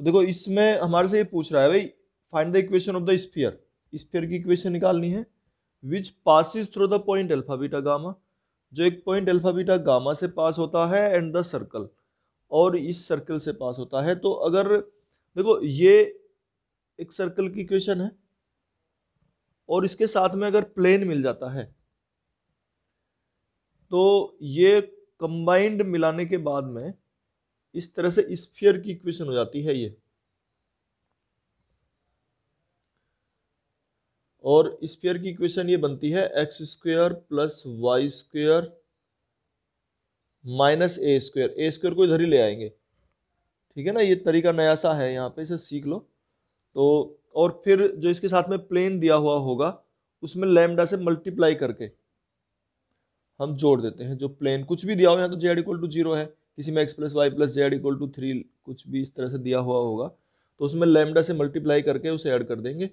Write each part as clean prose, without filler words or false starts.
तो देखो इसमें हमारे से ये पूछ रहा है भाई, find the equation of the sphere. Sphere की इक्वेशन निकालनी है विच passes through the point alpha beta gamma, जो एक पॉइंट अल्फा बीटा गामा से पास होता है एंड द सर्कल, और इस सर्कल से पास होता है। तो अगर देखो ये एक सर्कल की इक्वेशन है और इसके साथ में अगर प्लेन मिल जाता है तो ये कंबाइंड मिलाने के बाद में इस तरह से स्फीयर की इक्वेशन हो जाती है ये। और स्फीयर की इक्वेशन ये बनती है x square plus Y square minus A square. A square को इधर ही ले आएंगे, ठीक है ना, ये तरीका नया सा है, यहाँ पे इसे सीख लो। तो और फिर जो इसके साथ में प्लेन दिया हुआ होगा उसमें लैम्डा से मल्टीप्लाई करके हम जोड़ देते हैं। जो प्लेन कुछ भी दिया हो, यहाँ तो जेड इक्वल टू 0 है, किसी में x plus y plus z equal to 3 कुछ भी इस तरह से दिया हुआ होगा, तो उसमें लैम्डा से मल्टीप्लाई करके उसे ऐड कर देंगे।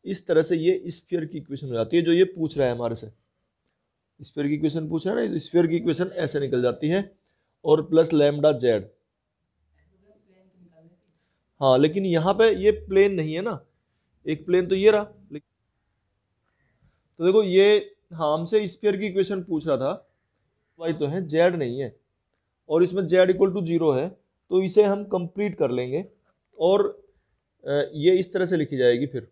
इस तरह से ये स्फीयर की इक्वेशन हो जाती है, जो ये पूछ रहा है हमारे से। स्फीयर की इक्वेशन पूछ रहा है ना, स्फीयर की इक्वेशन ऐसे निकल जाती है, और प्लस लैम्डा जेड। हाँ लेकिन यहाँ पे ये प्लेन नहीं है ना, एक प्लेन तो ये रहा। तो देखो ये, हाँ हमसे स्फीयर की इक्वेशन पूछ रहा था, वाई तो है, जेड नहीं है, और इसमें जेड इक्वल टू 0 है, तो इसे हम कंप्लीट कर लेंगे। और ये इस तरह से लिखी जाएगी फिर,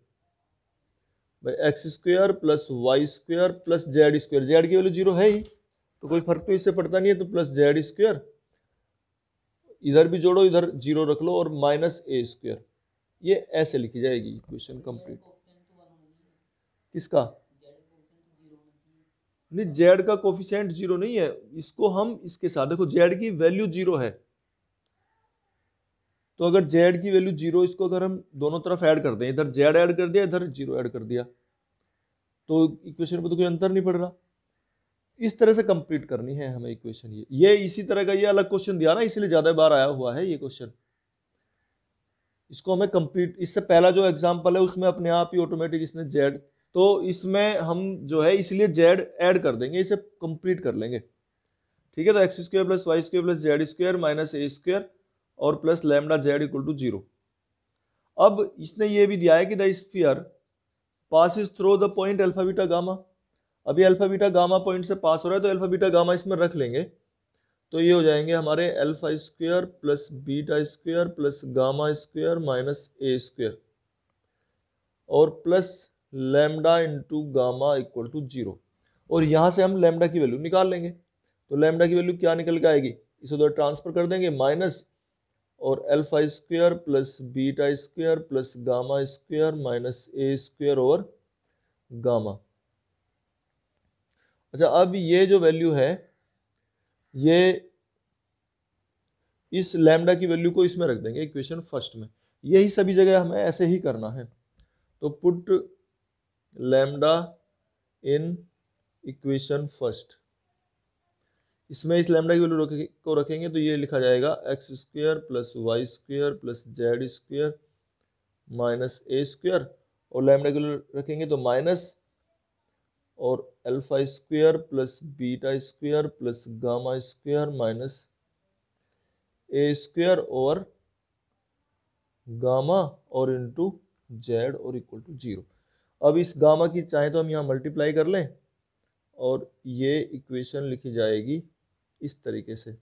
भाई x square plus Y square plus Z square. Z की वैल्यू 0 है ही, तो कोई फर्क तो इससे पड़ता नहीं है, तो प्लस जेड स्क्वायर, इधर भी जोड़ो, इधर 0 रख लो, और माइनस ए स्क्वायर। ये ऐसे लिखी जाएगी इक्वेशन कंप्लीट। किसका? नहीं, जेड का कोफिशिएंट 0 नहीं है, इसको हम इसके साथ देखो, जेड की वैल्यू 0 है, तो अगर जेड की वैल्यू 0, इसको अगर हम दोनों तरफ ऐड कर दें, इधर जेड ऐड कर दिया, इधर 0 ऐड कर दिया, तो इक्वेशन पे तो कोई अंतर नहीं पड़ रहा। इस तरह से कंप्लीट करनी है हमें इक्वेशन। ये इसी तरह का ये अलग क्वेश्चन दिया ना, इसलिए ज्यादा बार आया हुआ है ये क्वेश्चन। इसको हमें कंप्लीट, इससे पहला जो एग्जांपल है उसमें अपने आप ही ऑटोमेटिक इसने जेड, तो इसमें हम जो है इसलिए जेड ऐड कर देंगे, इसे कंप्लीट कर लेंगे। ठीक है, तो x square plus Y square plus Z square minus ए स्क्वायर और plus lambda Z equal to 0। अब इसने ये भी दिया है कि the sphere passes through the point alpha beta gamma. अभी अल्फा बीटा गामा पॉइंट से पास हो रहा है, तो अल्फा बीटा गामा इसमें रख लेंगे, तो ये हो जाएंगे हमारे alpha square plus beta square plus gamma square minus ए स्क्वायर और plus lambda into gamma equal to 0। और यहाँ से हम लैम्डा की वैल्यू निकाल लेंगे, तो लैम्डा की वैल्यू क्या निकल के आएगी, इसे उधर ट्रांसफर कर देंगे, माइनस और alpha square plus beta square plus gamma square minus ए स्क्वायर और गामा। अच्छा, अब ये जो वैल्यू है, ये इस लैम्डा की वैल्यू को इसमें रख देंगे इक्वेशन फर्स्ट में। यही सभी जगह हमें ऐसे ही करना है, तो put lambda in equation first. इसमें इस लैम्डा की वैल्यू को रखेंगे, तो ये लिखा जाएगा X square plus Y square plus Z square minus ए स्क्वायर, और लैम्डा की वैल्यू रखेंगे तो माइनस और alpha square plus beta square plus gamma square minus ए स्क्वायर और गामा और इंटू जेड और इक्वल टू 0। अब इस गामा की चाहे तो हम यहाँ मल्टीप्लाई कर लें, और ये इक्वेशन लिखी जाएगी इस तरीके से,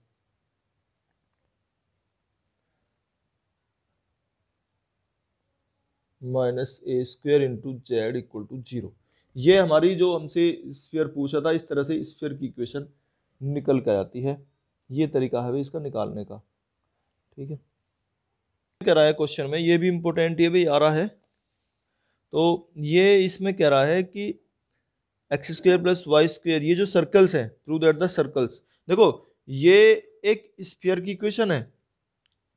minus A square into z equal to 0। ये हमारी जो हमसे स्फीयर पूछा था, इस तरह से स्फीयर की इक्वेशन निकल कर आती है। ये तरीका है भाई इसका निकालने का। ठीक है, कह रहा है क्वेश्चन में, ये भी इंपॉर्टेंट, ये भी आ रहा है। तो ये इसमें कह रहा है कि x square plus Y square, ये जो सर्कल्स हैं, थ्रू दैट द सर्कल्स, देखो ये एक स्फीयर की इक्वेशन है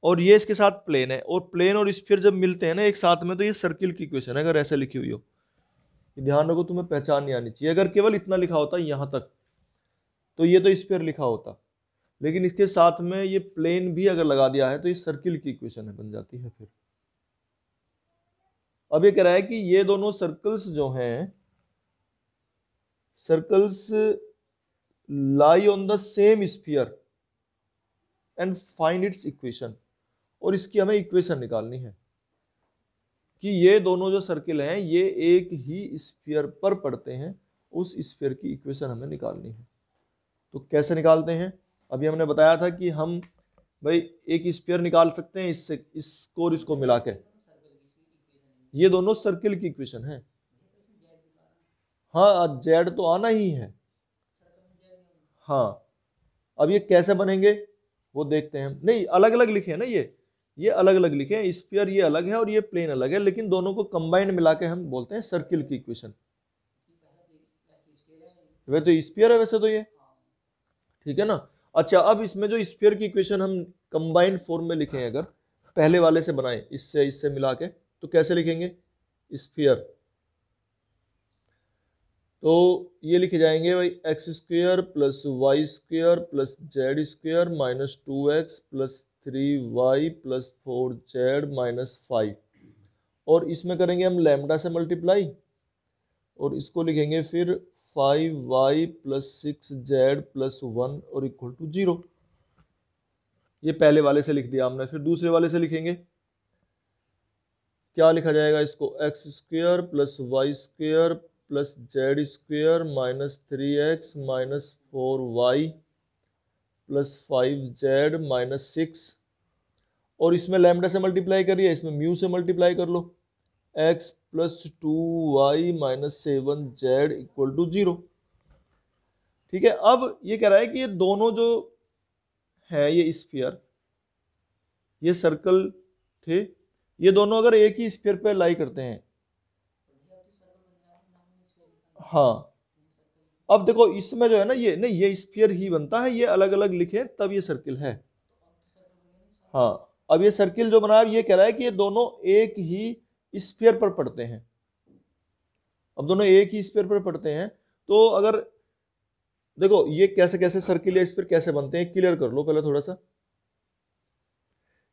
और ये इसके साथ प्लेन है, और प्लेन और स्फीयर जब मिलते हैं ना एक साथ में, तो ये सर्किल की इक्वेशन है, अगर ऐसे लिखी हुई हो। ध्यान रखो, तुम्हें पहचान नहीं आनी चाहिए। अगर केवल इतना लिखा होता यहां तक, तो ये तो स्फीयर लिखा होता, लेकिन इसके साथ में ये प्लेन भी अगर लगा दिया है, तो ये सर्किल की इक्वेशन है, बन जाती है फिर। अब ये कह रहा है कि ये दोनों सर्कल्स जो हैं, circles lie on the same sphere and find its equation. और इसकी हमें इक्वेशन निकालनी है कि ये दोनों जो सर्किल हैं ये एक ही स्फीयर पर पड़ते हैं, उस स्फीयर की इक्वेशन हमें निकालनी है। तो कैसे निकालते हैं? अभी हमने बताया था कि हम भाई एक स्फीयर निकाल सकते हैं इससे, इसको और इसको मिला के। ये दोनों सर्किल की इक्वेशन है। हाँ, जेड तो आना ही है। हाँ, अब ये कैसे बनेंगे वो देखते हैं। नहीं, अलग अलग लिखे हैं ना, ये अलग अलग लिखे हैं। स्फीयर ये अलग है और ये प्लेन अलग है, लेकिन दोनों को कंबाइंड मिला के हम बोलते हैं सर्किल की इक्वेशन। वे तो स्फीयर है वैसे तो ये, ठीक है ना। अच्छा, अब इसमें जो स्फीयर की इक्वेशन हम कंबाइंड फॉर्म में लिखे हैं, अगर पहले वाले से बनाए इससे इससे मिला के, तो कैसे लिखेंगे? स्फीयर तो ये लिखे जाएंगे भाई x square plus y square plus z square minus 2x plus 3y plus 4z minus 5, और इसमें करेंगे हम लैम्डा से मल्टीप्लाई, और इसको लिखेंगे फिर 5y प्लस 6z प्लस 1 और इक्वल टू 0। ये पहले वाले से लिख दिया हमने। फिर दूसरे वाले से लिखेंगे, क्या लिखा जाएगा इसको? X square plus y square plus z square minus 3x minus 4y plus 5z minus 6, और इसमें लैम्डा से मल्टीप्लाई करिए, इसमें म्यू से मल्टीप्लाई कर लो, x plus 2y minus 7z equal to 0। ठीक है। अब ये कह रहा है कि ये दोनों जो है ये स्फीयर, ये सर्कल थे, ये दोनों अगर एक ही स्फीयर पे लाई करते हैं। हाँ, अब देखो इसमें जो है ना, ये नहीं, ये स्फीयर ही बनता है, ये अलग अलग लिखे तब ये सर्किल है। हाँ, अब ये सर्किल जो बना है, ये कह रहा है कि ये दोनों एक ही स्फीयर पर पड़ते हैं। अब दोनों एक ही स्फीयर पर पड़ते हैं, तो अगर देखो ये कैसे कैसे सर्किल या स्फीयर कैसे बनते हैं क्लियर कर लो पहले थोड़ा सा।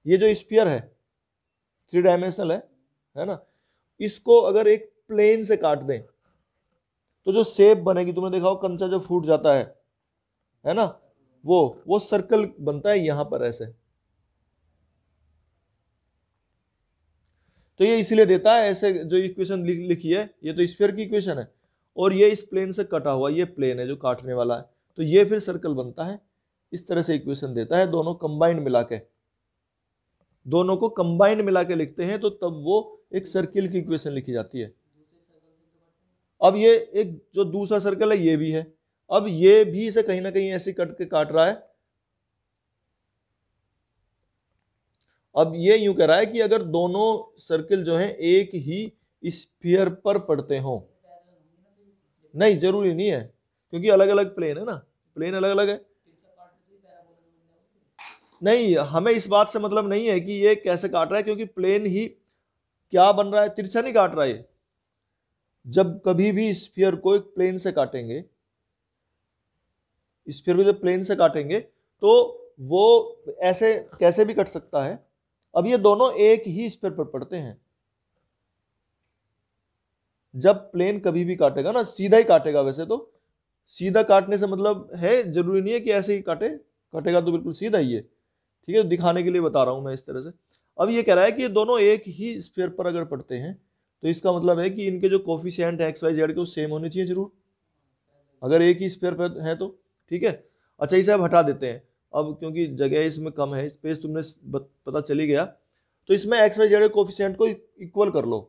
ये जो स्फीयर है 3 डायमेंशनल है ना, इसको अगर एक प्लेन से काट दें तो जो शेप बनेगी, तुमने देखा हो कंचा जो फूट जाता है ना, वो सर्कल बनता है यहां पर ऐसे। तो ये इसीलिए देता है ऐसे, जो इक्वेशन लिखी है ये तो स्फीयर की इक्वेशन है, और ये इस प्लेन से कटा हुआ ये प्लेन है जो काटने वाला है, तो ये फिर सर्कल बनता है। इस तरह से इक्वेशन देता है, दोनों कंबाइंड मिला के, दोनों को कंबाइंड मिला के लिखते हैं, तो तब वो एक सर्किल की इक्वेशन लिखी जाती है। अब ये एक जो दूसरा सर्कल है ये भी है, अब ये भी इसे कहीं ना कहीं ऐसे कट के काट रहा है। अब ये यूं कह रहा है कि अगर दोनों सर्किल जो हैं एक ही स्फीयर पर पड़ते हों, नहीं जरूरी नहीं है, क्योंकि अलग अलग प्लेन है ना, प्लेन अलग अलग है। नहीं, हमें इस बात से मतलब नहीं है कि ये कैसे काट रहा है, क्योंकि प्लेन ही क्या बन रहा है, तिरछा नहीं काट रहा है। जब कभी भी स्फीयर को एक प्लेन से काटेंगे, स्फीयर को जब प्लेन से काटेंगे तो वो ऐसे कैसे भी कट सकता है। अब ये दोनों एक ही स्फीयर पर पड़ते हैं। जब प्लेन कभी भी काटेगा ना, सीधा ही काटेगा, वैसे तो सीधा काटने से मतलब है, जरूरी नहीं है कि ऐसे ही काटेगा तो बिल्कुल सीधा ही है। ठीक है, दिखाने के लिए बता रहा हूं मैं इस तरह से। अब ये कह रहा है कि ये दोनों एक ही स्फीयर पर अगर पड़ते हैं, तो इसका मतलब है कि इनके जो कोफिशिएंट है एक्स वाई जेड के वो सेम होने चाहिए जरूर, अगर एक ही स्फीयर पर है तो। ठीक है। अच्छा, इसे अब हटा देते हैं अब, क्योंकि जगह इसमें कम है, स्पेस तुमने पता चली गया। तो इसमें एक्स वाई जेड कोफिशिएंट को इक्वल कर लो।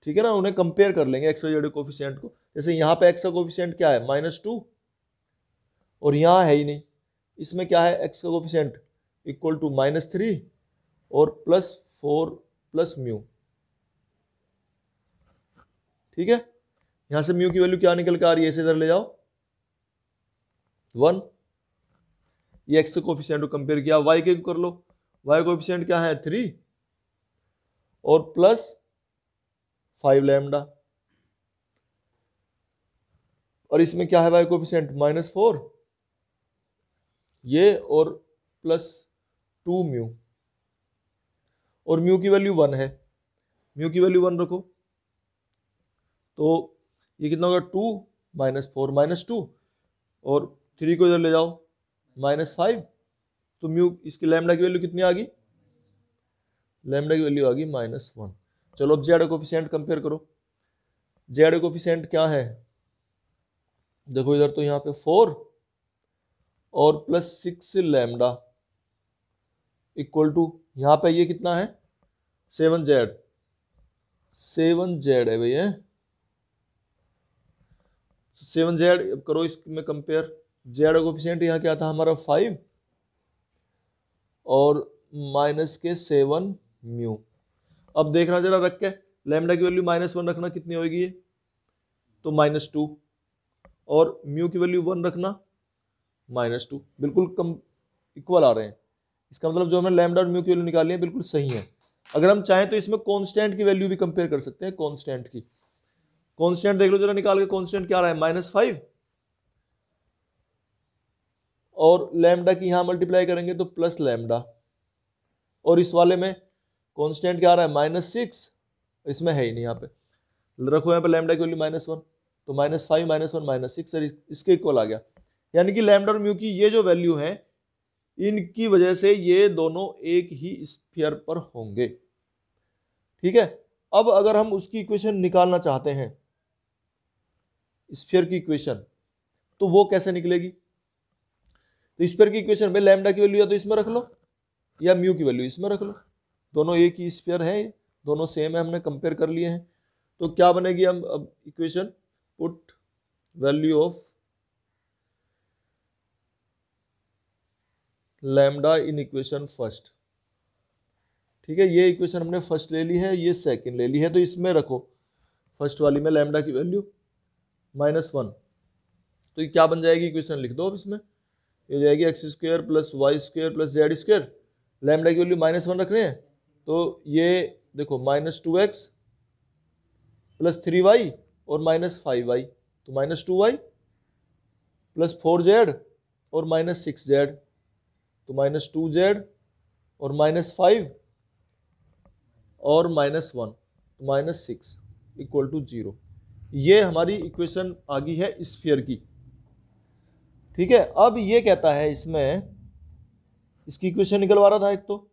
ठीक है ना, उन्हें कंपेयर कर लेंगे एक्स वाई जेड कोफिशिएंट को। जैसे यहाँ पे एक्स का कोफिशिएंट क्या है? -2, और यहाँ है ही नहीं। इसमें क्या है? एक्स का कोफिशिएंट इक्वल टू -3 और +4 प्लस म्यू। ठीक है, यहां से म्यू की वैल्यू क्या निकल के आ रही है, इसे इधर ले जाओ 1। ये एक्स के कोफिशिएंट को कंपेयर किया, वाई के कर लो, वाई कोफिशिएंट क्या है? 3 और +5 लैम्डा, और इसमें क्या है? वाई कोफिशिएंट -4 ये, और +2 म्यू, और म्यू की वैल्यू 1 है। म्यू की वैल्यू 1 रखो, तो ये कितना होगा? 2 -4 -2, और 3 को इधर ले जाओ, -5, तो म्यू इसकी लैम्डा की वैल्यू कितनी आ गई? लैम्डा की वैल्यू आ गई -1। चलो अब जेड कोफिशिएंट कंपेयर करो। जेड कोफिशिएंट क्या है, देखो इधर तो यहाँ पे 4 और +6 लैम्डा इक्वल टू, यहाँ पे ये कितना है 7z, 7z है भैया, 7z करो इसमें कंपेयर। जेड कोफिशिएंट यहाँ क्या था हमारा 5 और -7 म्यू। अब देखना जरा रख के, लैम्डा की वैल्यू -1 रखना, कितनी होगी ये, तो -2, और म्यू की वैल्यू 1 रखना -2, बिल्कुल कम इक्वल आ रहे हैं। इसका मतलब जो हमने लैम्डा और म्यू की वैल्यू निकाली है बिल्कुल सही है। अगर हम चाहें तो इसमें कांस्टेंट की वैल्यू भी कंपेयर कर सकते हैं, कांस्टेंट की। कांस्टेंट देख लो जरा निकाल के, कांस्टेंट क्या आ रहा है -5, और लैम्डा की यहां मल्टीप्लाई करेंगे तो प्लस लैम्डा, और इस वाले में कांस्टेंट क्या आ रहा है -6, इसमें है ही नहीं, यहाँ पे रखो यहाँ पे लैम्डा की वैल्यू -1, तो -5 -1 -6 इसके इक्वल आ गया। यानी कि लैम्डा और म्यू की ये जो वैल्यू है, इनकी वजह से ये दोनों एक ही स्फीयर पर होंगे। ठीक है, अब अगर हम उसकी इक्वेशन निकालना चाहते हैं, स्फीयर की इक्वेशन, तो वो कैसे निकलेगी। तो स्फीयर की इक्वेशन में लैम्डा की वैल्यू या तो इसमें रख लो या म्यू की वैल्यू इसमें रख लो, दोनों एक ही स्फीयर है, दोनों सेम है, हमने कंपेयर कर लिए हैं। तो क्या बनेगी हम अब equation, put value of lambda in equation first. ठीक है, ये इक्वेशन हमने फर्स्ट ले ली है, ये सेकंड ले ली है, तो इसमें रखो फर्स्ट वाली में लैम्डा की वैल्यू -1। तो ये क्या बन जाएगी इक्वेशन, लिख दो अब इसमें, ये हो जाएगी x² + y² + z²। लैम्डा की वैल्यू -1 रख रहे हैं, तो ये देखो -2x + 3y और -5y, तो -2y + 4z और -6z, तो -2z और -5 और -1 तो -6 इक्वल टू 0। ये हमारी इक्वेशन आ गई है स्फीयर की। ठीक है, अब ये कहता है इसमें, इसकी इक्वेशन निकलवा रहा था एक तो,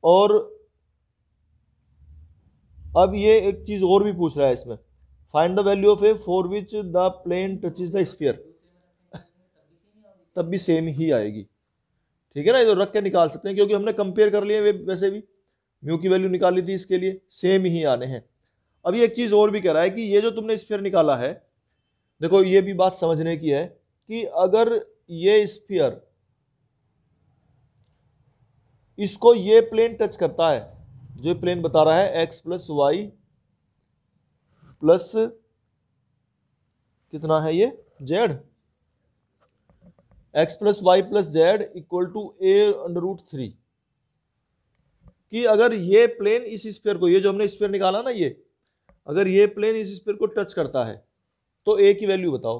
और अब ये एक चीज और भी पूछ रहा है इसमें, find the value of a for which the plane touches the sphere, तब भी सेम ही आएगी। ठीक है ना, ये तो रख के निकाल सकते हैं क्योंकि हमने कंपेयर कर लिए, वैसे भी म्यू की वैल्यू निकाली थी, इसके लिए सेम ही आने हैं। अभी एक चीज और भी कह रहा है कि ये जो तुमने स्फीयर निकाला है, देखो ये भी बात समझने की है कि अगर ये स्फीयर इसको ये प्लेन टच करता है, जो प्लेन बता रहा है x + y प्लस कितना है ये z, x + y + z equal to a√3, कि अगर ये प्लेन इस स्फीयर को, ये जो हमने स्फीयर निकाला ना, ये अगर ये प्लेन इस स्फीयर को टच करता है तो a की वैल्यू बताओ,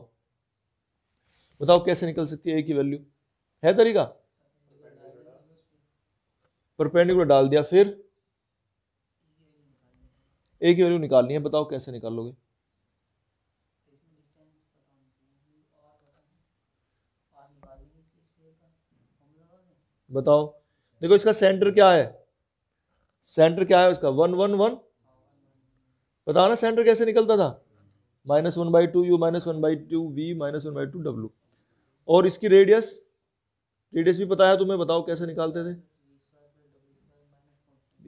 बताओ कैसे निकल सकती है a की वैल्यू, है तरीका, परपेंडिकुलर डाल दिया, फिर a की वैल्यू निकालनी है, बताओ कैसे निकालोगे। बताओ, देखो इसका सेंटर क्या है, सेंटर क्या है उसका 1 1 1, पता ना सेंटर कैसे निकलता था, -1/2 u -1/2 v -1/2 w, और इसकी रेडियस, रेडियस भी पता है तुम्हें, बताओ कैसे निकालते थे,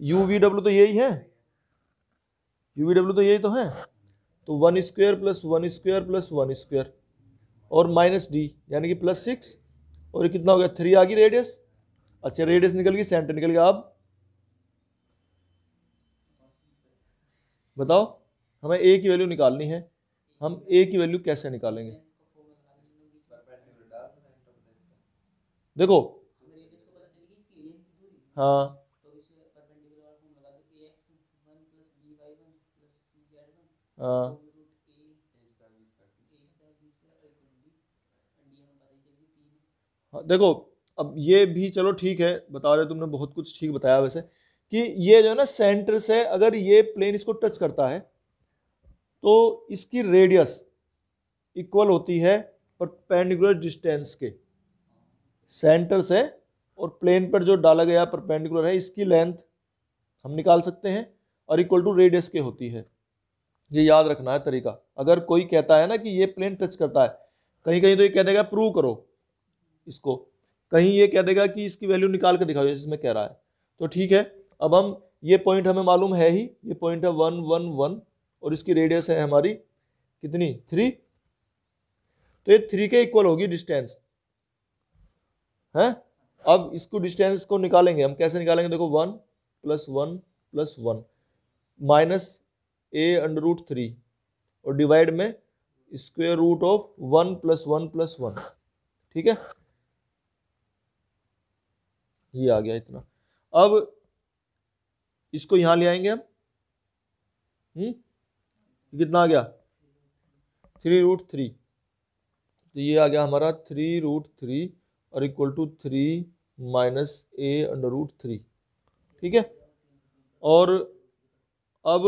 u v w तो यही है, u v w तो यही तो है, तो 1² + 1² + 1² और -d यानी कि +6, और ये कितना हो गया 3 आ गई रेडियस। अच्छा, रेडियस निकल गई, सेंटर निकल गया। अब बताओ, हमें a की वैल्यू निकालनी है, हम a की वैल्यू कैसे निकालेंगे, देखो हाँ हाँ हाँ, देखो अब ये भी चलो ठीक है, बता रहे हो तुमने, बहुत कुछ ठीक बताया वैसे, कि ये जो है ना सेंटर से अगर ये प्लेन इसको टच करता है तो इसकी रेडियस इक्वल होती है परपेंडिकुलर डिस्टेंस के, सेंटर से और प्लेन पर जो डाला गया परपेंडिकुलर है इसकी लेंथ हम निकाल सकते हैं, और इक्वल टू रेडियस के होती है। ये याद रखना है तरीका। अगर कोई कहता है ना कि ये प्लेन टच करता है, कहीं कहीं तो ये कह देगा प्रूव करो इसको, कहीं ये कह देगा कि इसकी वैल्यू निकाल के दिखाओ जिसमें कह रहा है। तो ठीक है, अब हम ये पॉइंट हमें मालूम है ही, ये पॉइंट है 1 1 1 और इसकी रेडियस है हमारी कितनी 3, तो ये 3 के इक्वल होगी डिस्टेंस है। अब इसको डिस्टेंस को निकालेंगे हम, कैसे निकालेंगे, देखो 1 + 1 + 1 माइनस a√3 और डिवाइड में स्क्वायर रूट ऑफ 1 + 1 + 1, ठीक है, ये आ गया इतना। अब इसको यहां ले आएंगे हम, कितना आ गया 3√3, तो ये आ गया हमारा 3√3 और इक्वल टू 3 माइनस a√3, ठीक है। और अब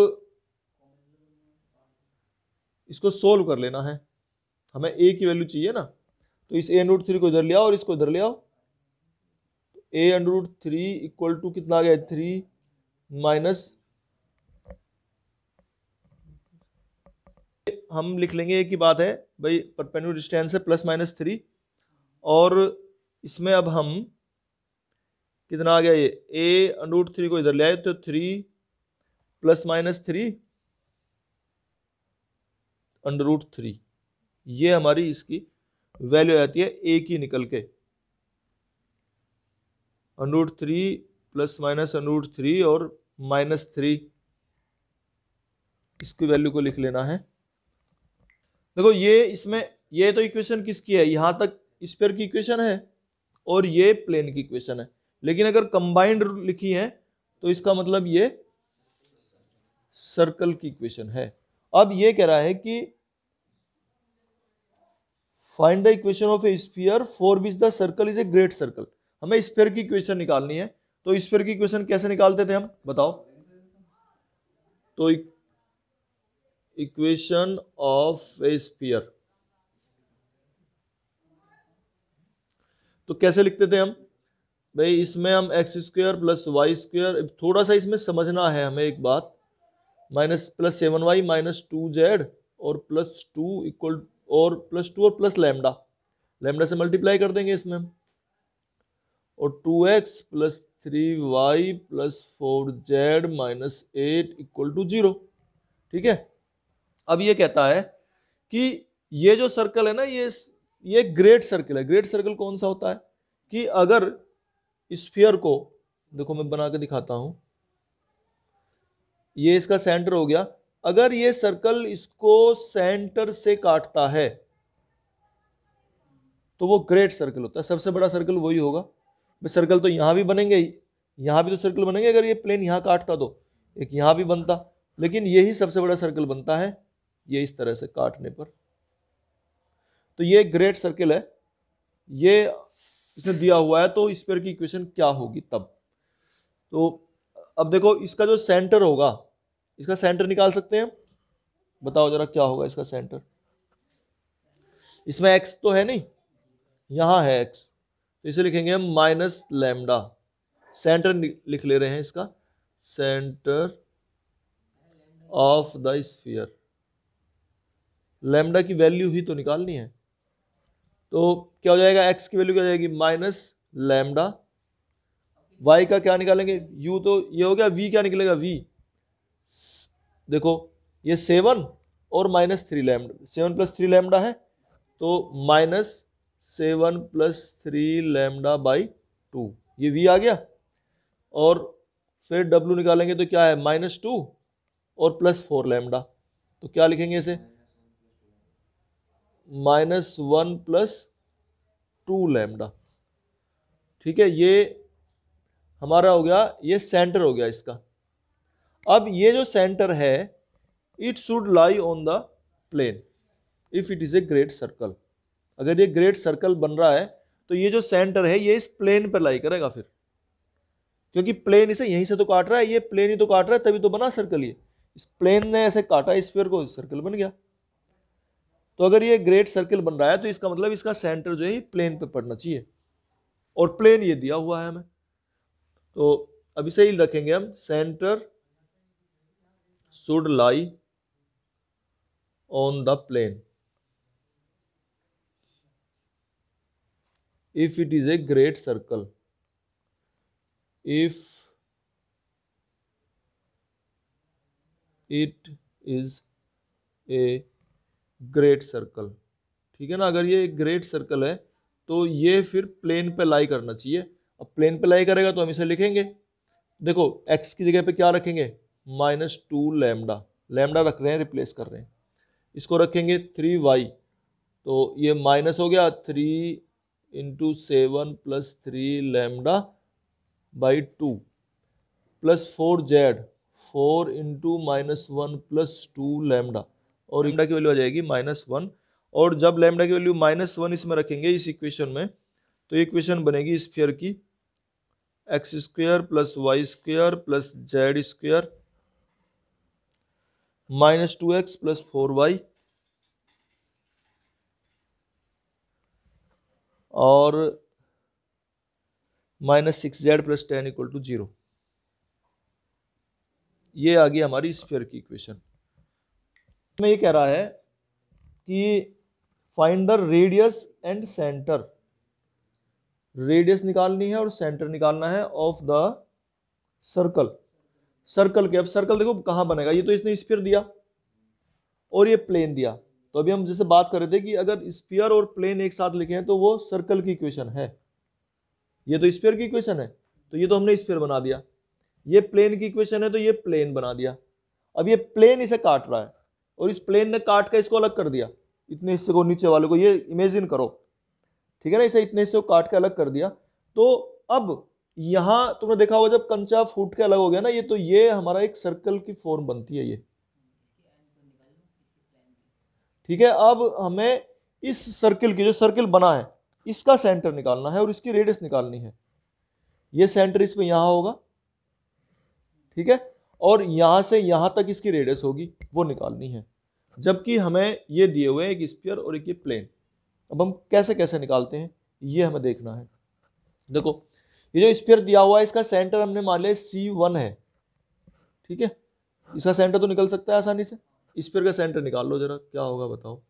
इसको सोल्व कर लेना है, हमें a की वैल्यू चाहिए ना, तो इस a√3 को इधर ले आओ और इसको इधर ले आओ, a√3 इक्वल टू कितना आ गया 3 माइनस, हम लिख लेंगे एक ही बात है भाई, परपेंडिकुलर डिस्टेंस है +-3, और इसमें अब हम कितना आ गया, ये a√3 को इधर ले आए तो 3 +-3 √3, ये हमारी इसकी वैल्यू आती है a की निकल के, √3 +-√3 और -3, इसकी वैल्यू को लिख लेना है। देखो ये इसमें, ये तो इक्वेशन किसकी है, यहां तक स्फीयर की इक्वेशन है और ये प्लेन की इक्वेशन है, लेकिन अगर कंबाइंड लिखी है तो इसका मतलब ये सर्कल की इक्वेशन है। अब ये कह रहा है कि find the equation of a sphere for which the circle is a great circle. हमें स्फीयर की इक्वेशन निकालनी है, तो स्फीयर की इक्वेशन कैसे निकालते थे हम, बताओ, तो इक्वेशन ऑफ ए स्फीयर तो कैसे लिखते थे हम भाई, इसमें हम x² + y², थोड़ा सा इसमें समझना है हमें एक बात, -+7y -2z और +2 इक्वल और +2 और प्लस लैम्डा, लैम्डा से मल्टीप्लाई कर देंगे इसमें हम, और 2x + 3y + 4z -8 equal to 0, ठीक है। अब ये कहता है कि ये जो सर्कल है ना, ये ग्रेट सर्कल है। ग्रेट सर्कल कौन सा होता है कि अगर स्फीयर को, देखो मैं बना के दिखाता हूं, ये इसका सेंटर हो गया, अगर ये सर्कल इसको सेंटर से काटता है तो वो ग्रेट सर्कल होता है। सबसे बड़ा सर्कल वही होगा। सर्कल तो यहां भी बनेंगे, यहां भी तो सर्कल बनेंगे, अगर ये प्लेन यहां काटता तो एक यहां भी बनता, लेकिन यही सबसे बड़ा सर्कल बनता है ये इस तरह से काटने पर, तो ये ग्रेट सर्कल है, ये इसने दिया हुआ है। तो स्फीयर की इक्वेशन क्या होगी तब, तो अब देखो इसका जो सेंटर होगा, इसका सेंटर निकाल सकते हैं, बताओ जरा क्या होगा इसका सेंटर। इसमें x तो है नहीं, यहां है x, तो इसे लिखेंगे हम -λ, सेंटर लिख ले रहे हैं इसका, centre of the sphere, lambda की वैल्यू ही तो निकालनी है, तो क्या हो जाएगा, x की वैल्यू क्या हो जाएगी -λ, y का क्या निकालेंगे, u, तो ये हो गया, v क्या निकलेगा, v, देखो ये 7 और -3λ, 7 + 3λ है, तो -7 + 3λ/2, ये v आ गया, और फिर w निकालेंगे तो क्या है -2 और +4λ, तो क्या लिखेंगे इसे, -1 + 2λ, ठीक है। ये हमारा हो गया, ये सेंटर हो गया इसका। अब ये जो सेंटर है, it should lie on the plane if it is a great circle. अगर ये ग्रेट सर्कल बन रहा है तो ये जो सेंटर है ये इस प्लेन पर लाई करेगा फिर, क्योंकि प्लेन इसे यहीं से तो काट रहा है, ये प्लेन ही तो काट रहा है, तभी तो बना सर्कल। ये इस प्लेन ने ऐसे काटा स्फीयर को, सर्कल बन गया। तो अगर ये ग्रेट सर्कल बन रहा है तो इसका मतलब इसका सेंटर जो है प्लेन पे पड़ना चाहिए, और प्लेन ये दिया हुआ है हमें। तो अब इसे ही रखेंगे हम, centre should lie on the plane if it is a great circle, if it is a great circle, ठीक है ना। अगर ये एक ग्रेट सर्कल है तो ये फिर प्लेन पे लाई करना चाहिए। अब प्लेन पे लाई करेगा तो हम इसे लिखेंगे, देखो x की जगह पे क्या रखेंगे, -2 लैम्डा, लैम्डा रख रहे हैं, रिप्लेस कर रहे हैं, इसको रखेंगे 3y, तो ये माइनस हो गया 3 into 7 plus 3 lambda by 2 plus 4z, 4 into -1 plus 2 lambda, और लैम्डा की वैल्यू आ जाएगी -1। और जब लैम्डा की वैल्यू -1 इसमें रखेंगे इस इक्वेशन में, तो इक्वेशन बनेगी स्फीयर की x² plus y² plus z² -2x plus 4y और -6z प्लस 10 इक्वल टू 0। ये आ गई हमारी स्फीयर की इक्वेशन। में ये कह रहा है कि find the radius and centre, radius निकालनी है और सेंटर निकालना है ऑफ द सर्कल। सर्कल के, अब सर्कल देखो कहां बनेगा, ये तो इसने स्फीयर दिया और ये प्लेन दिया, तो अभी हम जैसे बात कर रहे थे कि अगर स्फीयर और प्लेन एक साथ लिखे हैं तो वो सर्कल की इक्वेशन है। ये तो स्फीयर की इक्वेशन है तो ये तो हमने स्फीयर बना दिया, ये प्लेन की इक्वेशन है तो ये प्लेन बना दिया। अब ये प्लेन इसे काट रहा है और इस प्लेन ने काट कर इसको अलग कर दिया, इतने हिस्से को, नीचे वाले को, ये इमेजिन करो, ठीक है ना, इसे इतने हिस्से को काट के अलग कर दिया। तो अब यहां तुमने देखा होगा जब कंचा फूट के अलग हो गया ना, ये तो ये हमारा एक सर्कल की फॉर्म बनती है ये, ठीक है। अब हमें इस सर्कल की, जो सर्कल बना है, इसका सेंटर निकालना है और इसकी रेडियस निकालनी है। ये सेंटर इसमें यहां होगा, ठीक है, और यहां से यहां तक इसकी रेडियस होगी, वो निकालनी है। जबकि हमें ये दिए हुए हैं एक स्फीयर और एक ये प्लेन। अब हम कैसे कैसे निकालते हैं ये हमें देखना है। देखो ये जो स्फीयर दिया हुआ है इसका सेंटर हमने मान लिया C1 है, ठीक है, इसका सेंटर तो निकल सकता है आसानी से। स्फीयर का सेंटर निकाल लो जरा, क्या होगा बताओ,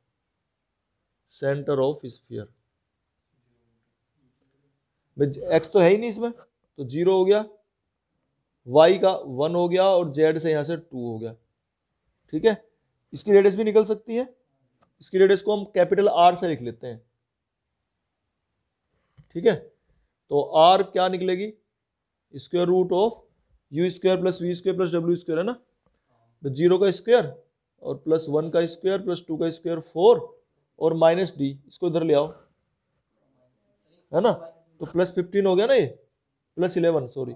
सेंटर ऑफ स्फीयर, x तो है ही नहीं इसमें तो 0 हो गया, y का 1 हो गया और z से यहां से 2 हो गया, ठीक है। इसकी रेडियस भी निकल सकती है, इसकी रेडियस को हम कैपिटल R से लिख लेते हैं, ठीक है। तो R क्या निकलेगी, square root of u² plus v² plus w² है ना, तो 0 का स्क्वायर और प्लस 1 का स्क्वायर प्लस 2 का स्क्वायर 4 और -d, इसको इधर ले आओ, है ना, तो प्लस 15 हो गया ना, ये प्लस 11 सॉरी,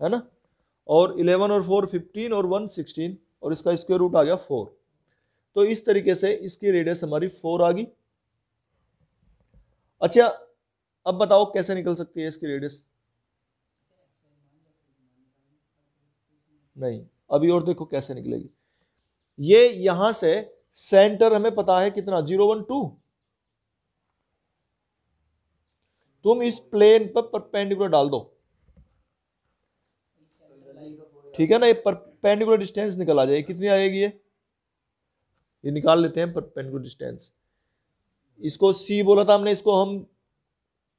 है ना, और 11 और 4 15 और 1 16 और इसका स्क्वायर रूट आ गया 4। तो इस तरीके से इसकी रेडियस हमारी 4 आ गई। अच्छा अब बताओ कैसे निकल सकती है इसकी रेडियस, नहीं अभी और देखो कैसे निकलेगी। ये यहां से सेंटर हमें पता है कितना, 0 1 2, तुम इस प्लेन पर परपेंडिकुलर डाल दो, ठीक है ना, ये परपेंडिकुलर डिस्टेंस निकल आ जाएगी, कितनी आएगी ये निकाल लेते हैं परपेंडिकुलर डिस्टेंस। इसको C बोला था हमने, इसको हम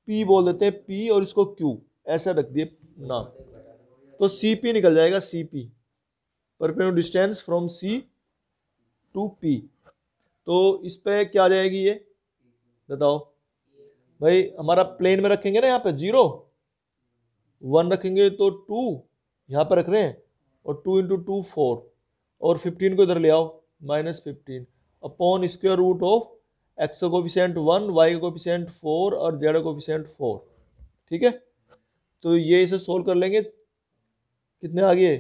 P बोल देते हैं, P, और इसको Q ऐसा रख दिए नाम, तो CP निकल जाएगा, CP perpendicular distance from C to P। तो इस पे क्या आ जाएगी ये बताओ भाई, हमारा प्लेन में रखेंगे ना, यहाँ पे 0 1 रखेंगे तो 2 यहाँ पे रख रहे हैं, और 2 इंटू 2 4 और 15 को इधर ले आओ -15 upon square root of x का कोफिशिएंट 1, y का कोफिशिएंट 4 और z का कोफिशिएंट 4, ठीक है। तो ये इसे सोल्व कर लेंगे, कितने आ गए,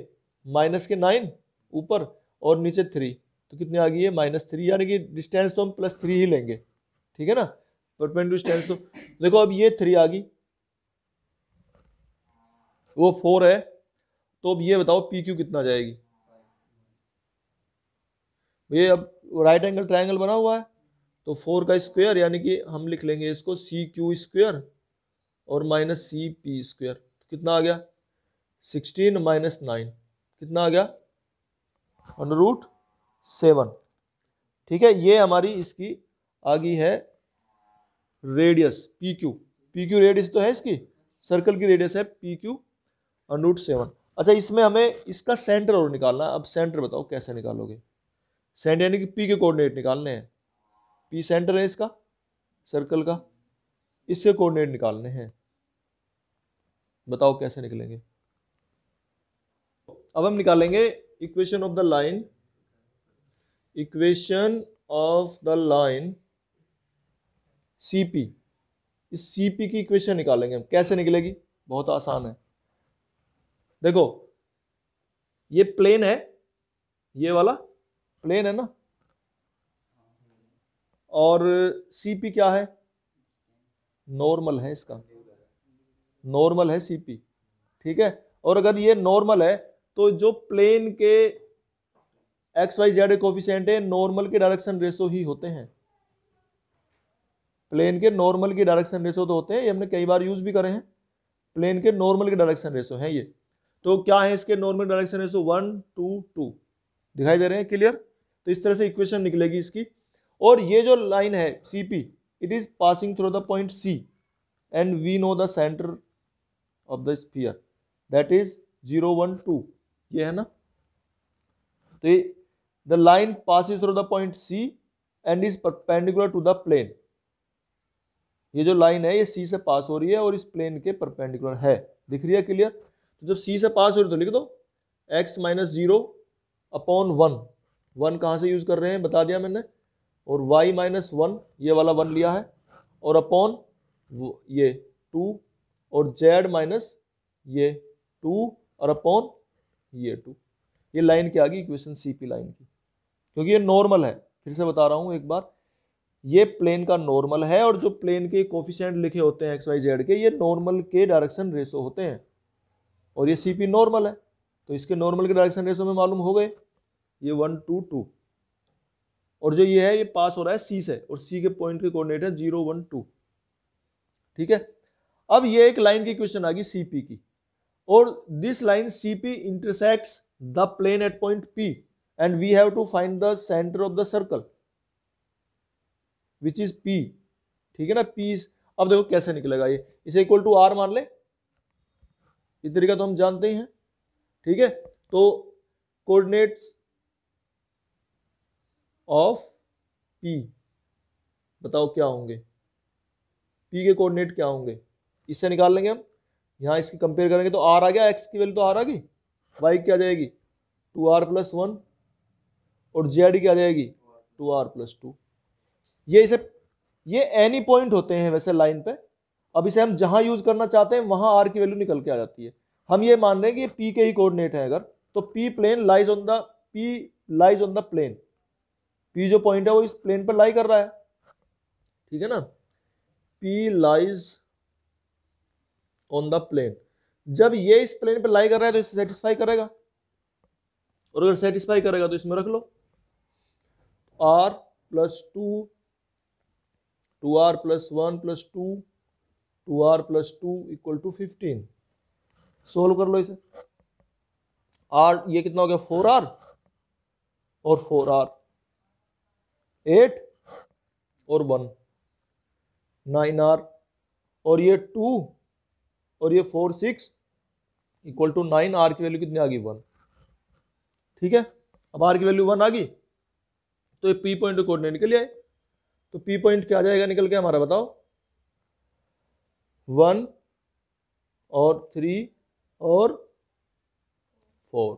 -9 ऊपर और नीचे 3, तो कितने आ गई है -3, यानी कि डिस्टेंस तो हम +3 ही लेंगे, ठीक है ना, परपेंडिकुलर डिस्टेंस। तो देखो अब ये 3 आ गई, वो 4 है, तो अब ये बताओ PQ कितना जाएगी। ये अब राइट एंगल ट्रायंगल बना हुआ है, तो 4 का स्क्वायर यानी कि हम लिख लेंगे इसको CQ² और -CP², तो कितना आ गया 16 माइनस 9 कितना आ गया, √7। ठीक है, ये हमारी इसकी आ गई है रेडियस PQ। PQ रेडियस तो है इसकी, सर्कल की रेडियस है PQ √7। अच्छा, इसमें हमें इसका सेंटर और निकालना है। अब सेंटर बताओ कैसे निकालोगे? सेंटर यानी कि P के कोऑर्डिनेट निकालने हैं। P सेंटर है इसका सर्कल का, इसके कोऑर्डिनेट निकालने हैं। बताओ कैसे निकलेंगे? अब हम निकालेंगे equation of the line, equation of the line CP। इस CP की इक्वेशन निकालेंगे हम। कैसे निकलेगी? बहुत आसान है। देखो ये प्लेन है, ये वाला प्लेन है ना, और CP क्या है? नॉर्मल है इसका, नॉर्मल है CP। ठीक है, और अगर ये नॉर्मल है तो जो प्लेन के XYZ कोफिशिएंट है, नॉर्मल के डायरेक्शन रेशो ही होते हैं। प्लेन के नॉर्मल की डायरेक्शन रेशो तो होते हैं, ये हमने कई बार यूज भी करे हैं। प्लेन के नॉर्मल के डायरेक्शन रेशो है ये। तो क्या है इसके नॉर्मल डायरेक्शन रेशो? 1 2 2 दिखाई दे रहे हैं क्लियर? तो इस तरह से इक्वेशन निकलेगी इसकी। और ये जो लाइन है CP, it is passing through the point C and we know the centre of the sphere, that is 0 1 2। ये है ना, तो the line passes through the point C and is perpendicular to the plane. ये जो line है ये C से pass हो रही है और इस प्लेन के परपेंडिकुलर है। दिख रही है क्लियर? तो जब C से पास हो रही है तो लिख दो x माइनस 0 अपॉन 1। 1 कहाँ से यूज कर रहे हैं बता दिया मैंने, और y माइनस 1, ये वाला 1 लिया है, और अपॉन ये 2, और z माइनस ये 2, और अपॉन ये 2। ये लाइन क्या आ गई? इक्वेशन CP लाइन की, क्योंकि ये नॉर्मल है। फिर से बता रहा हूं एक बार, ये प्लेन का नॉर्मल है, और जो प्लेन के कोफिशिएंट लिखे होते हैं XYZ के, ये नॉर्मल के डायरेक्शन रेशो होते हैं, और ये CP नॉर्मल है, तो इसके नॉर्मल के डायरेक्शन रेशो में मालूम हो गए, ये 1 2 2। और जो ये है ये पास हो रहा है C से, और C के पॉइंट के कोऑर्डिनेट है 0 1 2। ठीक है, अब ये एक लाइन की इक्वेशन आ गई CP की, और this line CP intersects the plane at point P and we have to find the centre of the circle which is P। ठीक है ना, P। अब देखो कैसे निकलेगा ये, इसे इक्वल टू R मान ले, इस तरीका तो हम जानते ही हैं। ठीक है, तो कोऑर्डिनेट्स ऑफ P बताओ क्या होंगे? P के कोऑर्डिनेट क्या होंगे? इससे निकाल लेंगे हम। यहां इसकी कंपेयर करेंगे तो R आ गया, x की वैल्यू तो R आ गई, y क्या आ जाएगी 2R + 1, और z क्या आ जाएगी 2R + 2। ये एनी पॉइंट होते हैं वैसे लाइन पे। अब इसे हम जहां यूज करना चाहते हैं वहां R की वैल्यू निकल के आ जाती है। हम ये मान रहे हैं कि ये P के ही कोऑर्डिनेट है अगर, तो P lies on the plane. P जो पॉइंट है वो इस प्लेन पर लाई कर रहा है। ठीक है ना, P lies on the plane. जब ये इस प्लेन पे लाई कर रहा है तो इसे सेटिस्फाई करेगा, और अगर सेटिस्फाई करेगा तो इसमें रख लो R + 2 2R + 1 + 2 2R + 2 = 15। सोल्व कर लो इसे। R ये कितना हो गया 4R और 4R 8 और 1 9R, और ये 2 और ये 4 6 = 9। R की वैल्यू कितनी आ गई 1। ठीक है, अब R की वैल्यू 1 आ गई तो ये P पॉइंट कोऑर्डिनेट निकल आए। तो P पॉइंट क्या आ जाएगा निकल के हमारा, बताओ 1 और 3 और 4।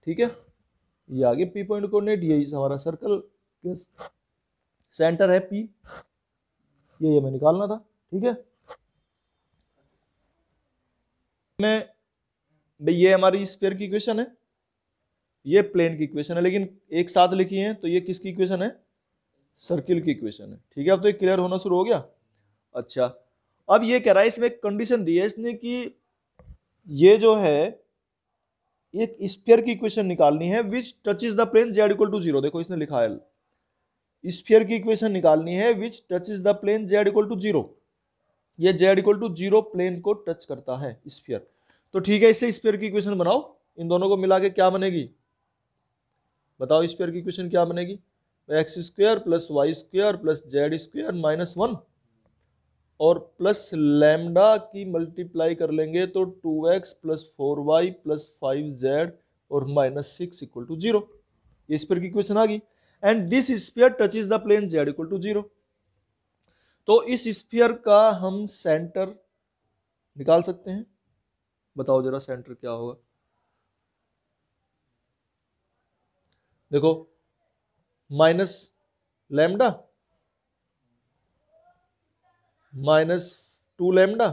ठीक है, ये आ गया P पॉइंट कोऑर्डिनेट। यही हमारा सर्कल के सेंटर है P, ये हमें निकालना था। ठीक है, में भाई ये हमारी स्फीयर की इक्वेशन है, ये प्लेन की इक्वेशन है, लेकिन एक साथ लिखी है तो ये किसकी इक्वेशन है? सर्किल की इक्वेशन है। ठीक है, अब तो ये क्लियर होना शुरू हो गया। अच्छा, अब ये कह रहा है, इसमें एक कंडीशन दी है इसने कि ये जो है एक स्फीयर की इक्वेशन निकालनी है which touches the plane z = 0। देखो इसने लिखा है स्फीयर की इक्वेशन निकालनी है which touches the plane z = 0। ये z = 0 प्लेन को टच करता है स्फीयर। तो ठीक है, इससे स्फीयर की इक्वेशन बनाओ, इन दोनों को मिला के क्या बनेगी बताओ, स्फीयर की इक्वेशन क्या बनेगी, x square plus Y square plus Z square minus 1 और प्लस लैम्डा की मल्टीप्लाई कर लेंगे तो 2x plus 4y plus 5z और माइनस 6 इक्वल टू 0। ये स्फीयर की इक्वेशन आ गई। And this sphere touches the plane z equal to 0। तो इस स्फीयर का हम सेंटर निकाल सकते हैं। बताओ जरा सेंटर क्या होगा। देखो माइनस लैम्डा माइनस 2 लैम्डा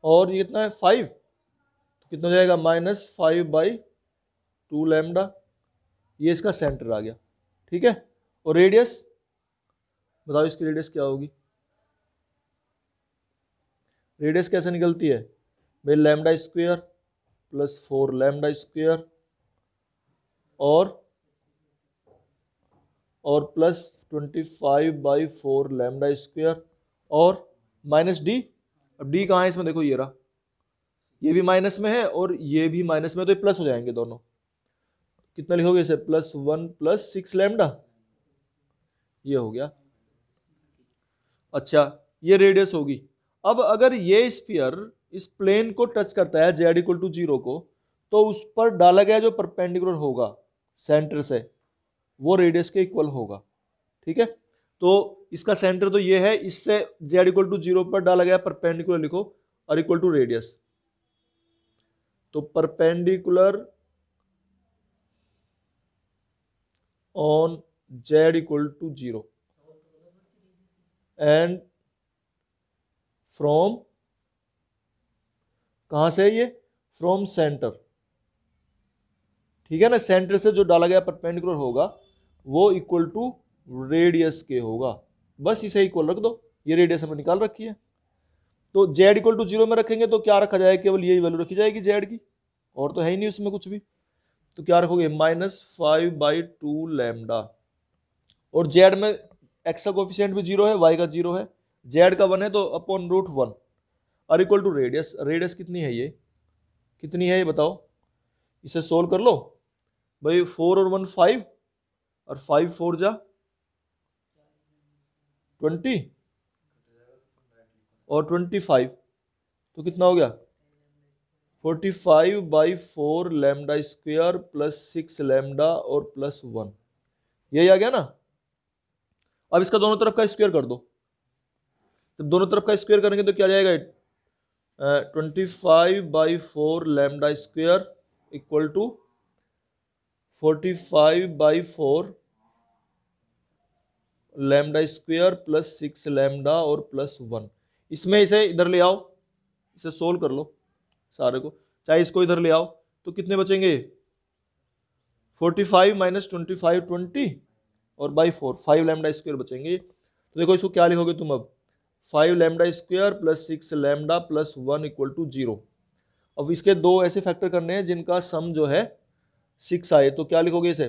और ये कितना है 5, तो कितना हो जाएगा -5/2 लैम्डा। ये इसका सेंटर आ गया। ठीक है, और रेडियस बताओ इसकी रेडियस क्या होगी। रेडियस कैसे निकलती है भाई, lambda square plus 4 lambda square और प्लस 25/4 लैम्डा स्क्वायर और माइनस डी। अब डी कहाँ है इसमें, देखो ये रहा, ये भी माइनस में है और ये भी माइनस में, तो ये प्लस हो जाएंगे दोनों। कितना लिखोगे इसे, +1 + 6 लैम्डा, ये हो गया। अच्छा, ये रेडियस होगी। अब अगर ये स्फीयर इस प्लेन को टच करता है z इक्वल टू 0 को, तो उस पर डाला गया जो परपेंडिकुलर होगा सेंटर से, वो रेडियस के इक्वल होगा। ठीक है, तो इसका सेंटर तो ये है, इससे z इक्वल टू 0 पर डाला गया परपेंडिकुलर लिखो और इक्वल टू रेडियस। तो perpendicular on z equal to 0 and from, कहां से है ये, फ्रॉम सेंटर। ठीक है ना, सेंटर से जो डाला गया परपेंडिकुलर होगा वो इक्वल टू रेडियस के होगा। बस इसे इक्वल रख दो, ये रेडियस हमने निकाल रखी है। तो z इक्वल टू 0 में रखेंगे तो क्या रखा जाएगा, केवल यही वैल्यू रखी जाएगी z की, और तो है ही नहीं उसमें कुछ भी। तो क्या रखोगे -5/2 लैम्डा, और z में x का कोफिशिएंट भी 0 है, y का 0 है, z का 1 है तो अपॉन √1 और इक्वल टू रेडियस। रेडियस कितनी है, ये कितनी है ये बताओ, इसे सोल्व कर लो भाई। 4 और 1 5 और 5 4 जा 20 और 25, तो कितना हो गया 45/4 लैम्डा स्क्वायर प्लस 6 लैम्डा और प्लस 1, यही आ गया ना। अब इसका दोनों तरफ का स्क्वायर कर दो, तो दोनों तरफ का स्क्वायर करेंगे तो क्या जाएगा, 25/4 lambda square equal to 45/4 lambda square plus 6 lambda और प्लस 1। इसमें इसे इधर ले आओ, इसे सोल्व कर लो सारे को, चाहे इसको इधर ले आओ, तो कितने बचेंगे 45 - 25 20 और बाई 4 5 लैम्डा स्क्वायर बचेंगे। तो देखो इसको क्या लिखोगे तुम, अब 5 lambda square plus 6 lambda plus 1 equal to 0। अब इसके दो ऐसे फैक्टर करने हैं जिनका सम जो है 6 आए, तो क्या लिखोगे इसे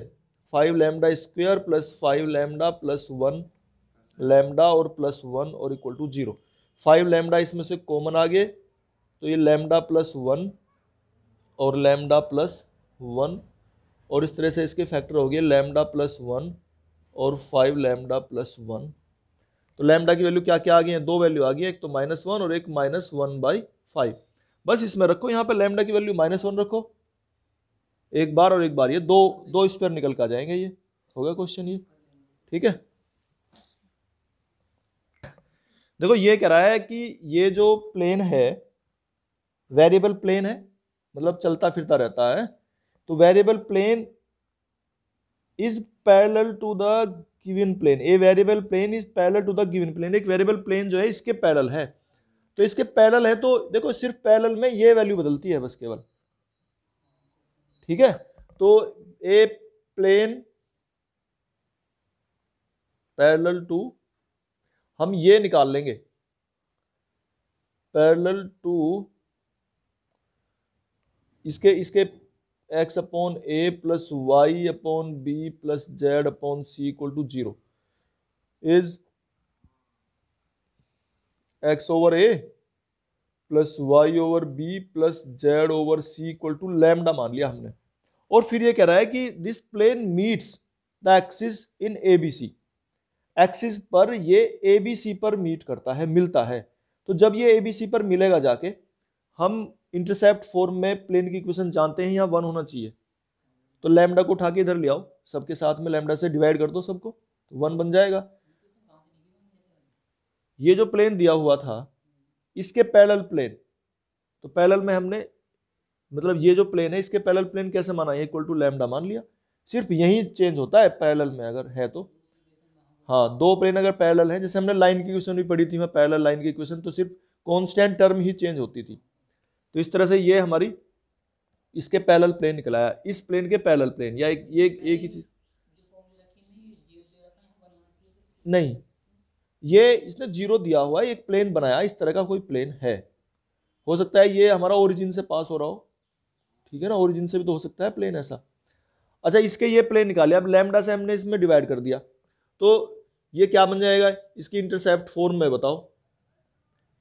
5 lambda square plus 5 lambda plus 1 lambda और प्लस 1 और इक्वल टू 0। 5 लैम्डा इसमें से कॉमन आ गए, तो ये लैम्डा प्लस 1 और लैम्डा प्लस 1, और इस तरह से इसके फैक्टर हो गए लैम्डा प्लस 1 और 5 लैम्डा प्लस 1। तो लैम्डा की वैल्यू क्या क्या आ गई है, दो वैल्यू आ गई है, एक तो -1 और एक -1/5। बस इसमें रखो, यहाँ पे लैम्डा की वैल्यू -1 रखो एक बार और एक बार, ये दो दो स्क्वायर निकल कर आ जाएंगे। ये हो गया क्वेश्चन ये। ठीक है, देखो ये कह रहा है कि ये जो प्लेन है वेरिएबल प्लेन है, मतलब चलता फिरता रहता है, तो variable plane is parallel to the given plane. A variable plane is parallel to the given plane. एक वेरिएबल प्लेन जो है इसके पैरेलल है, तो इसके पैरेलल है, तो देखो सिर्फ पैरेलल में ये वैल्यू बदलती है बस केवल। ठीक है, तो ए प्लेन पैरेलल टू, हम ये निकाल लेंगे पैरेलल टू इसके x upon A plus y upon B plus z upon c equal to 0 is x over A plus Y over B plus Z over C equal to lambda मान लिया हमने। और फिर ये कह रहा है कि this plane meets the axis in a b c, axis पर ये एबीसी पर मीट करता है, मिलता है। तो जब ये एबीसी पर मिलेगा जाके, हम इंटरसेप्ट फॉर्म में प्लेन की इक्वेशन जानते हैं, यहाँ 1 होना चाहिए। तो लैम्डा को उठा के इधर ले आओ, सबके साथ में लैम्डा से डिवाइड कर दो सबको, तो 1 बन जाएगा। ये जो प्लेन दिया हुआ था इसके पैरेलल प्लेन, तो पैरेलल में हमने मतलब ये जो प्लेन है इसके पैरेलल प्लेन कैसे माना, ये इक्वल टू लैम्डा मान लिया। सिर्फ यही चेंज होता है पैरेलल में अगर है तो। हाँ, दो प्लेन अगर पैरेलल है, जैसे हमने लाइन की इक्वेशन भी पढ़ी थी, मैं पैरेलल लाइन की इक्वेशन, तो सिर्फ कांस्टेंट टर्म ही चेंज होती थी। तो इस तरह से ये हमारी इसके पैरेलल प्लेन निकल आया, इस प्लेन के पैरेलल प्लेन, या ये एक ही चीज नहीं, ये इसने जीरो दिया हुआ है, एक प्लेन बनाया, इस तरह का कोई प्लेन है। हो सकता है ये हमारा ओरिजिन से पास हो रहा हो, ठीक है ना, ओरिजिन से भी तो हो सकता है प्लेन ऐसा। अच्छा, इसके ये प्लेन निकाले, अब लैम्डा से हमने इसमें डिवाइड कर दिया, तो ये क्या बन जाएगा, इसकी इंटरसेप्ट फॉर्म में बताओ,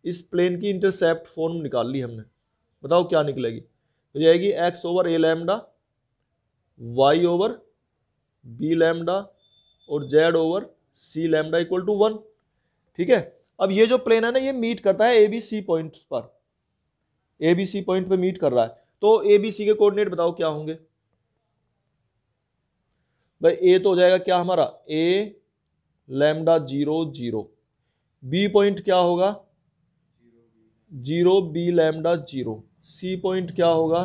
इस प्लेन की इंटरसेप्ट फॉर्म निकाल ली हमने, बताओ क्या निकलेगी। तो जाएगी X over A lambda, Y over B lambda और Z over C lambda equal to 1। ठीक है, अब ये जो प्लेन है ना, ये मीट करता है एबीसी पॉइंट पर, एबीसी पॉइंट पे मीट कर रहा है। तो एबीसी के कोऑर्डिनेट बताओ क्या होंगे भाई। ए तो हो जाएगा क्या हमारा, ए लैम्डा 0 0, बी पॉइंट क्या होगा 0 बी लैम्डा 0, सी पॉइंट क्या होगा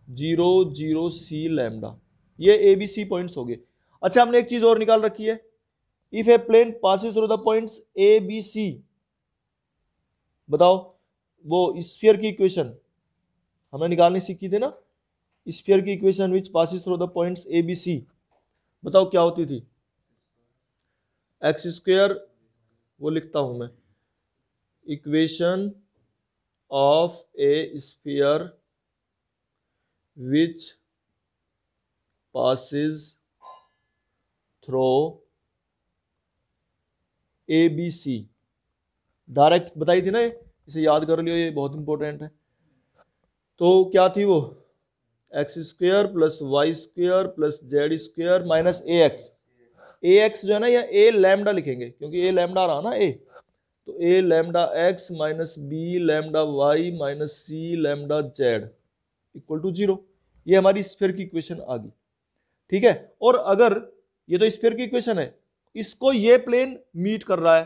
0 0 सी लैम्डा। ये एबीसी पॉइंट्स हो गए। अच्छा, हमने एक चीज और निकाल रखी है, if a plane passes through the points a b c, बताओ वो स्फीयर की इक्वेशन हमने निकालनी सीखी थी ना, स्फीयर की equation which passes through the points a b c, बताओ क्या होती थी, एक्स स्क्वायर, वो लिखता हूं मैं, equation of a sphere which passes through a b c, direct बताई थी ना, इसे याद कर लियो, ये बहुत इंपॉर्टेंट है। तो क्या थी वो, X square plus Y square plus Z square minus A X. A X जो है ना, या ए लैम्डा लिखेंगे क्योंकि ए लैम्डा रहा ना ए, तो A lambda X minus B lambda Y minus C lambda Z equal to 0। ये हमारी स्फीयर की इक्वेशन आ गई। ठीक है, और अगर ये तो स्फीयर की इक्वेशन है, इसको ये प्लेन मीट कर रहा है,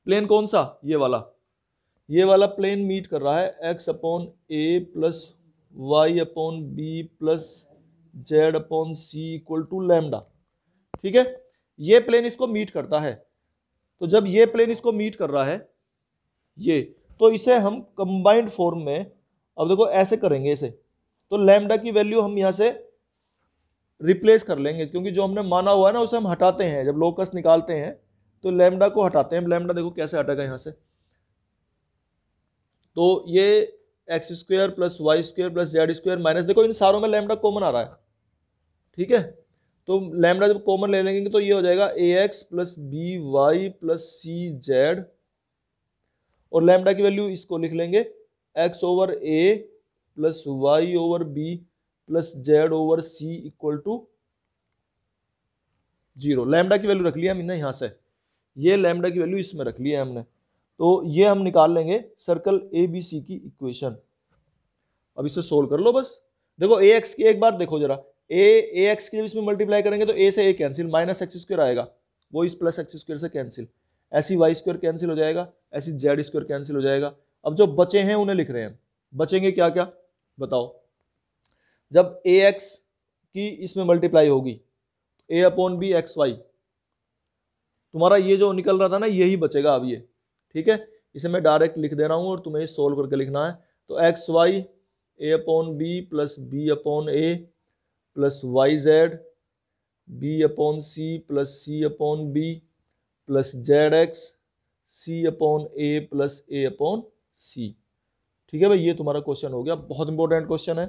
प्लेन कौन सा, ये वाला प्लेन मीट कर रहा है, x upon A plus y upon B plus z upon c equal to lambda. ठीक है, ये प्लेन इसको मीट करता है। तो जब ये प्लेन इसको मीट कर रहा है ये, तो इसे हम कंबाइंड फॉर्म में, अब देखो ऐसे करेंगे इसे, तो लैम्डा की वैल्यू हम यहां से रिप्लेस कर लेंगे, क्योंकि जो हमने माना हुआ है ना उसे हम हटाते हैं, जब लोकस निकालते हैं तो लैम्डा को हटाते हैं। लैम्डा देखो कैसे हटेगा यहां से, तो ये x square plus Y square plus Z square minus, देखो इन सारों में लैम्डा कॉमन आ रहा है। ठीक है, तो लैम्डा जब कॉमन ले लेंगे तो ये हो जाएगा A X plus B Y plus C Z, और लैम्डा की वैल्यू इसको लिख लेंगे X over A plus Y over B plus Z over C equal to 0। Lambda की वैल्यू रख लिया हमने यहां से, ये लैम्डा की वैल्यू इसमें रख लिया है हमने, तो ये हम निकाल लेंगे सर्कल ए बी सी की इक्वेशन। अब इसे सोल्व कर लो बस। देखो ए एक्स की एक बार देखो जरा, ए एक्स की जब इसमें मल्टीप्लाई करेंगे तो ए से ए कैंसिल, माइनस एक्स स्क्वायर आएगा, वो इस प्लस एक्स स्क्वायर से कैंसिल, ऐसी वाई स्क्वायर कैंसिल हो जाएगा, ऐसी जेड स्क्वायर कैंसिल हो जाएगा। अब जो बचे हैं उन्हें लिख रहे हैं, बचेंगे क्या क्या बताओ। जब ए एक्स की इसमें मल्टीप्लाई होगी, ए अपॉन बी एक्स वाई, तुम्हारा ये जो निकल रहा था ना यही बचेगा अब ये। ठीक है, इसे मैं डायरेक्ट लिख दे रहा हूं और तुम्हें सोल्व करके लिखना है। तो X Y A upon B plus B upon A plus Y Z B upon C plus C upon B plus Z X C upon A plus A upon C. ठीक है भाई, ये तुम्हारा क्वेश्चन हो गया, बहुत इंपॉर्टेंट क्वेश्चन है,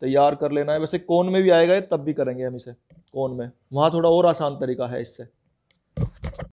तैयार कर लेना है। वैसे कौन में भी आएगा तब भी करेंगे हम इसे, कौन में, वहां थोड़ा और आसान तरीका है इससे।